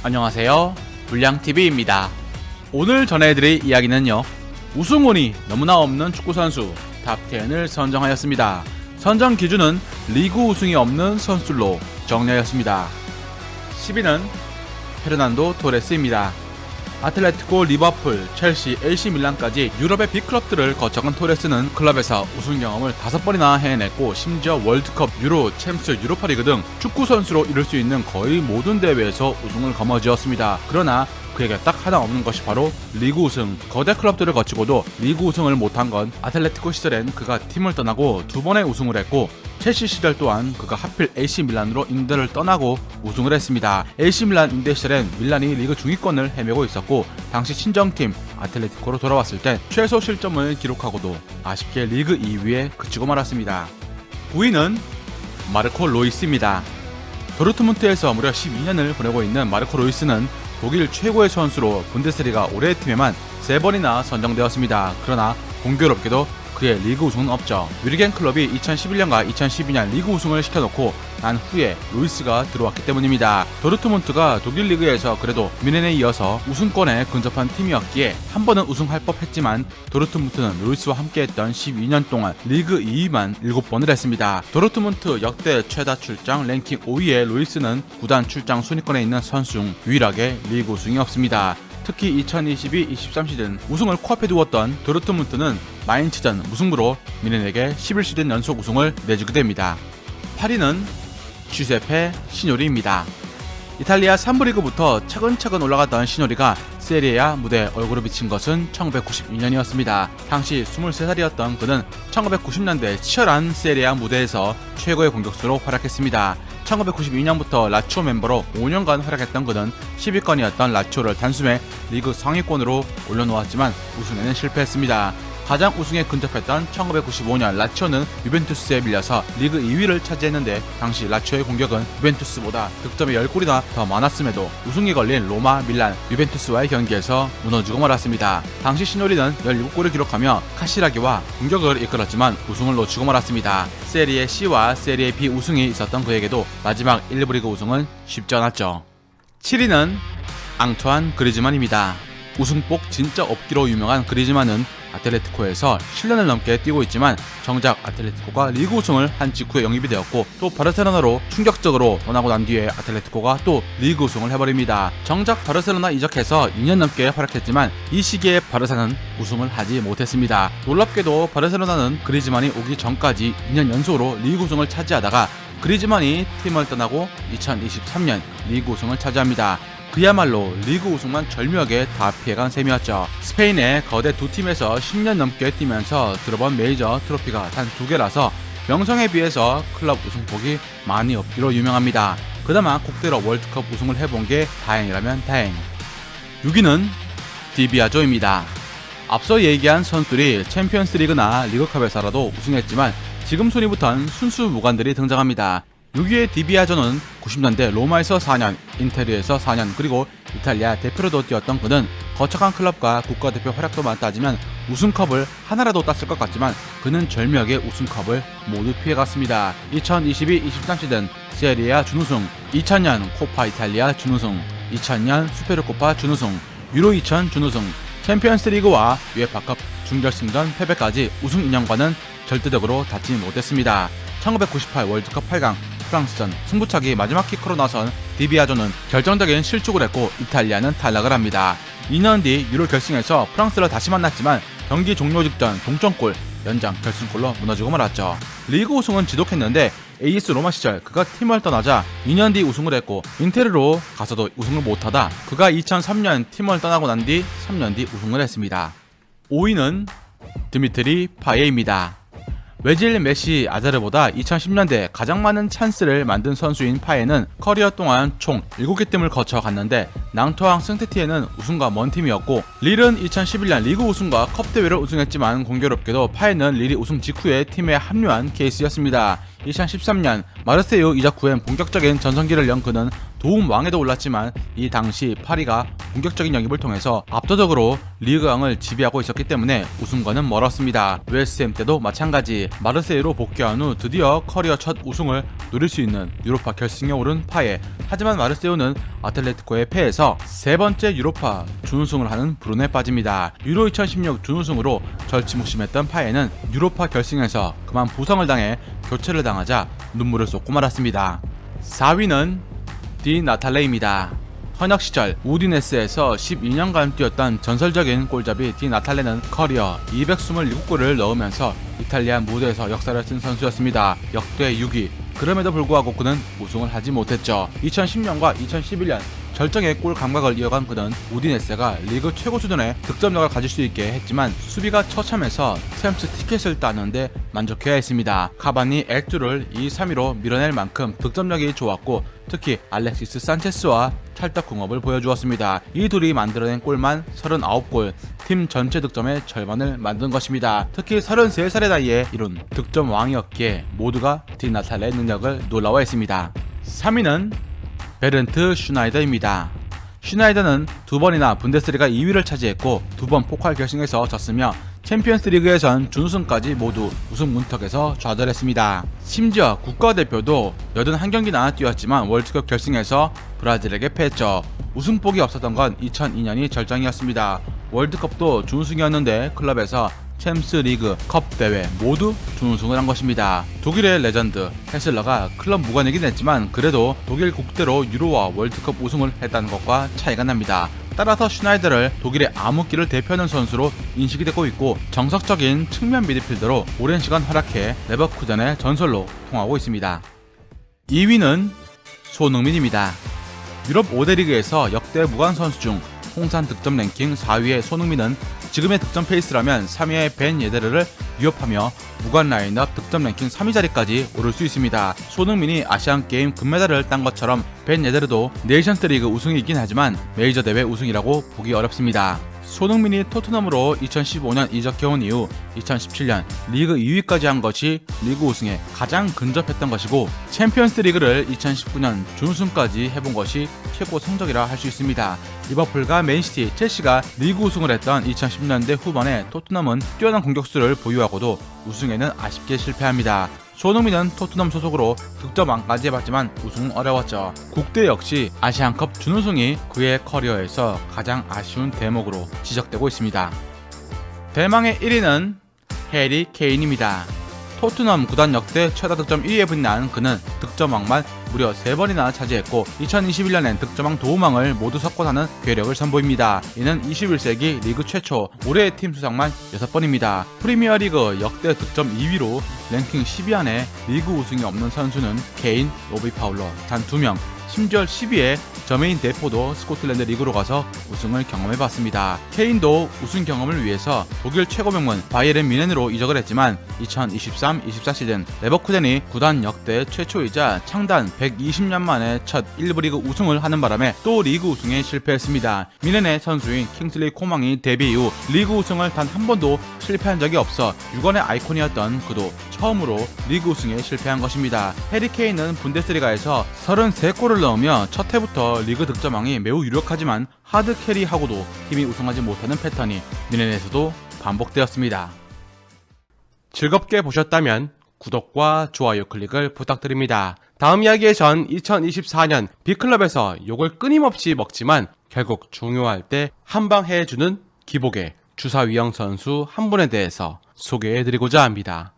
안녕하세요, 불량TV입니다. 오늘 전해드릴 이야기는요, 우승운이 너무나 없는 축구선수 탑10을 선정하였습니다. 선정 기준은 리그 우승이 없는 선수로 정리하였습니다. 10위는 페르난도 토레스입니다. 아틀레티코, 리버풀, 첼시, AC밀란까지 유럽의 빅클럽들을 거쳐간 토레스는 클럽에서 우승 경험을 5번이나 해냈고, 심지어 월드컵, 유로, 챔스, 유로파리그 등 축구 선수로 이룰 수 있는 거의 모든 대회에서 우승을 거머쥐었습니다. 그러나 그에게 딱 하나 없는 것이 바로 리그 우승. 거대 클럽들을 거치고도 리그 우승을 못한 건 아틀레티코 시절엔 그가 팀을 떠나고 2번의 우승을 했고, 첼시 시절 또한 그가 하필 AC밀란으로 임대를 떠나고 우승을 했습니다. AC밀란 임대 시절엔 밀란이 리그 중위권을 헤매고 있었고, 당시 친정팀 아틀레티코로 돌아왔을 때 최소 실점을 기록하고도 아쉽게 리그 2위에 그치고 말았습니다. 9위는 마르코 로이스입니다. 도르트문트에서 무려 12년을 보내고 있는 마르코 로이스는 독일 최고의 선수로 분데스리가 올해의 팀에만 3번이나 선정되었습니다. 그러나 공교롭게도 그의 리그 우승은 없죠. 뮤리겐 클럽이 2011년과 2012년 리그 우승을 시켜놓고 난 후에 로이스가 들어왔기 때문입니다. 도르트문트가 독일 리그에서 그래도 뮌헨에 이어서 우승권에 근접한 팀이었기에 한 번은 우승할 법했지만, 도르트문트는 로이스와 함께했던 12년 동안 리그 2위만 7번을 했습니다. 도르트문트 역대 최다 출장 랭킹 5위의 로이스는 구단 출장 순위권에 있는 선수 중 유일하게 리그 우승이 없습니다. 특히 2022-23 시즌 우승을 코앞에 두었던 도르트문트는 마인츠전 무승부로 뮌헨에게 11시즌 연속 우승을 내주게 됩니다. 8위는 쥐세페 시뇨리입니다. 이탈리아 3부 리그부터 차근차근 올라갔던 시뇨리가 세리에A 무대에 얼굴을 비친 것은 1992년이었습니다. 당시 23살이었던 그는 1990년대 치열한 세리에A 무대에서 최고의 공격수로 활약했습니다. 1992년부터 라치오 멤버로 5년간 활약했던 그는 10위권이었던 라치오를 단숨에 리그 상위권으로 올려놓았지만 우승에는 실패했습니다. 가장 우승에 근접했던 1995년 라치오는 유벤투스에 밀려서 리그 2위를 차지했는데, 당시 라치오의 공격은 유벤투스보다 득점이 10골이나 더 많았음에도 우승이 걸린 로마, 밀란, 유벤투스와의 경기에서 무너지고 말았습니다. 당시 시뇨리는 17골을 기록하며 카시라기와 공격을 이끌었지만 우승을 놓치고 말았습니다. 세리에 C와 세리에 B 우승이 있었던 그에게도 마지막 1부 리그 우승은 쉽지 않았죠. 7위는 앙투안 그리즈만입니다. 우승복 진짜 없기로 유명한 그리즈만은 아틀레티코에서 7년을 넘게 뛰고 있지만, 정작 아틀레티코가 리그 우승을 한 직후에 영입이 되었고, 또 바르셀로나로 충격적으로 떠나고 난 뒤에 아틀레티코가 또 리그 우승을 해버립니다. 정작 바르셀로나 이적해서 2년 넘게 활약했지만 이 시기에 바르사는 우승을 하지 못했습니다. 놀랍게도 바르셀로나는 그리즈만이 오기 전까지 2년 연속으로 리그 우승을 차지하다가 그리즈만이 팀을 떠나고 2023년 리그 우승을 차지합니다. 그야말로 리그 우승만 절묘하게 다 피해간 셈이었죠. 스페인의 거대 두 팀에서 10년 넘게 뛰면서 들어본 메이저 트로피가 단 2개라서 명성에 비해서 클럽 우승복이 많이 없기로 유명합니다. 그나마 국대로 월드컵 우승을 해본 게 다행이라면 다행. 6위는 디비아조입니다. 앞서 얘기한 선수들이 챔피언스리그나 리그컵에서라도 우승했지만 지금 순위부터는 순수 무관들이 등장합니다. 6위의 디비아조는 90년대 로마에서 4년, 인테르에서 4년, 그리고 이탈리아 대표로도 뛰었던 그는 거창한 클럽과 국가대표 활약도만 따지면 우승컵을 하나라도 땄을 것 같지만 그는 절묘하게 우승컵을 모두 피해갔습니다. 2022-23 시즌 세리에A 준우승, 2000년 코파 이탈리아 준우승, 2000년 수페르코파 준우승, 유로 2000 준우승, 챔피언스리그와 UEFA컵 준결승전 패배까지 우승 인연과는 절대적으로 닿지 못했습니다. 1998 월드컵 8강 프랑스전 승부차기 마지막 키커로 나선 디비아조는 결정적인 실축을 했고 이탈리아는 탈락을 합니다. 2년 뒤 유로 결승에서 프랑스를 다시 만났지만 경기 종료 직전 동점골, 연장 결승골로 무너지고 말았죠. 리그 우승은 지독했는데 AS 로마 시절 그가 팀을 떠나자 2년 뒤 우승을 했고, 인테르로 가서도 우승을 못하다 그가 2003년 팀을 떠나고 난 뒤 3년 뒤 우승을 했습니다. 5위는 드미트리 파예입니다. 외질, 메시, 아자르보다 2010년대 가장 많은 찬스를 만든 선수인 파예는 커리어 동안 총 7개 팀을 거쳐 갔는데, 낭토항 생테티에는 우승과 먼 팀이었고, 릴은 2011년 리그 우승과 컵 대회를 우승했지만 공교롭게도 파예는 릴이 우승 직후에 팀에 합류한 케이스였습니다. 2013년 마르세유 이적 후엔 본격적인 전성기를 연 그는 도움 왕에도 올랐지만 이 당시 파리가 공격적인 영입을 통해서 압도적으로 리그왕을 지배하고 있었기 때문에 우승과는 멀었습니다. 웨스트햄 때도 마찬가지. 마르세유로 복귀한 후 드디어 커리어 첫 우승을 노릴 수 있는 유로파 결승에 오른 파에, 하지만 마르세유는 아틀레티코에 패해서 세 번째 유로파 준우승을 하는 불운에 빠집니다. 유로 2016 준우승으로 절치목심했던 파에는 유로파 결승에서 그만 부상을 당해 교체를 당하자 눈물을 쏟고 말았습니다. 4위는 디 나탈레입니다. 현역 시절 우디네스에서 12년간 뛰었던 전설적인 골잡이 디 나탈레는 커리어 227골을 넣으면서 이탈리아 무대에서 역사를 쓴 선수였습니다. 역대 6위. 그럼에도 불구하고 그는 우승을 하지 못했죠. 2010년과 2011년 절정의 골 감각을 이어간 그는 우디네스가 리그 최고 수준의 득점력을 가질 수 있게 했지만 수비가 처참해서 챔스 티켓을 따는데 만족해야 했습니다. 카바니, 엘투를 2, 3위로 밀어낼 만큼 득점력이 좋았고 특히 알렉시스 산체스와 찰떡궁합을 보여주었습니다. 이 둘이 만들어낸 골만 39골, 팀 전체 득점의 절반을 만든 것입니다. 특히 33살의 나이에 이룬 득점 왕이었기에 모두가 디 나탈레의 능력을 놀라워했습니다. 3위는 베른트 슈나이더입니다. 슈나이더는 두 번이나 분데스리가 2위를 차지했고 두 번 포칼 결승에서 졌으며 챔피언스 리그에선 준우승까지 모두 우승 문턱에서 좌절했습니다. 심지어 국가대표도 81경기나 뛰었지만 월드컵 결승에서 브라질에게 패했죠. 우승복이 없었던 건 2002년이 절정이었습니다. 월드컵도 준우승이었는데 클럽에서 챔스 리그, 컵 대회 모두 준우승을 한 것입니다. 독일의 레전드 헤슬러가 클럽 무관이긴 했지만 그래도 독일 국대로 유로와 월드컵 우승을 했다는 것과 차이가 납니다. 따라서 슈나이더를 독일의 암흑기를 대표하는 선수로 인식이 되고 있고 정석적인 측면 미드필더로 오랜 시간 활약해 레버쿠젠의 전설로 통하고 있습니다. 2위는 손흥민입니다. 유럽 5대 리그에서 역대 무관 선수 중 통산 득점 랭킹 4위의 손흥민은 지금의 득점 페이스라면 3위의 벤 예데르를 위협하며 무관 라인업 득점 랭킹 3위 자리까지 오를 수 있습니다. 손흥민이 아시안게임 금메달을 딴 것처럼 벤 예데르도 네이션스리그 우승이긴 하지만 메이저 대회 우승이라고 보기 어렵습니다. 손흥민이 토트넘으로 2015년 이적해온 이후 2017년 리그 2위까지 한 것이 리그 우승에 가장 근접했던 것이고 챔피언스 리그를 2019년 준우승까지 해본 것이 최고 성적이라 할 수 있습니다. 리버풀과 맨시티, 첼시가 리그 우승을 했던 2010년대 후반에 토트넘은 뛰어난 공격수를 보유하고도 우승에는 아쉽게 실패합니다. 손흥민은 토트넘 소속으로 득점왕까지 해봤지만 우승은 어려웠죠. 국대 역시 아시안컵 준우승이 그의 커리어에서 가장 아쉬운 대목으로 지적되고 있습니다. 대망의 1위는 해리 케인입니다. 토트넘 구단 역대 최다 득점 1위에 빛난 그는 득점왕만 무려 3번이나 차지했고 2021년엔 득점왕 도움왕을 모두 석권하는 괴력을 선보입니다. 이는 21세기 리그 최초, 올해의 팀 수상만 6번입니다. 프리미어리그 역대 득점 2위로 랭킹 10위 안에 리그 우승이 없는 선수는 케인, 로비 파울러 단 2명, 심지어 10위에 저메인 데포도 스코틀랜드 리그로 가서 우승을 경험해봤습니다. 케인도 우승 경험을 위해서 독일 최고 명문 바이에른 뮌헨으로 이적을 했지만 2023-24 시즌 레버쿠젠이 구단 역대 최초이자 창단 120년 만에 첫 1부 리그 우승을 하는 바람에 또 리그 우승에 실패했습니다. 뮌헨의 선수인 킹슬리 코망이 데뷔 이후 리그 우승을 단 한 번도 실패한 적이 없어 유건의 아이콘이었던 그도 처음으로 리그 우승에 실패한 것입니다. 해리 케인은 분데스리가에서 33골을 넣으며 첫 해부터 리그 득점왕이 매우 유력하지만 하드 캐리하고도 팀이 우승하지 못하는 패턴이 뮌헨에서도 반복되었습니다. 즐겁게 보셨다면 구독과 좋아요 클릭을 부탁드립니다. 다음 이야기에선 2024년 빅클럽에서 욕을 끊임없이 먹지만 결국 중요할 때 한방 해주는 기복의 주사위형 선수 한 분에 대해서 소개해드리고자 합니다.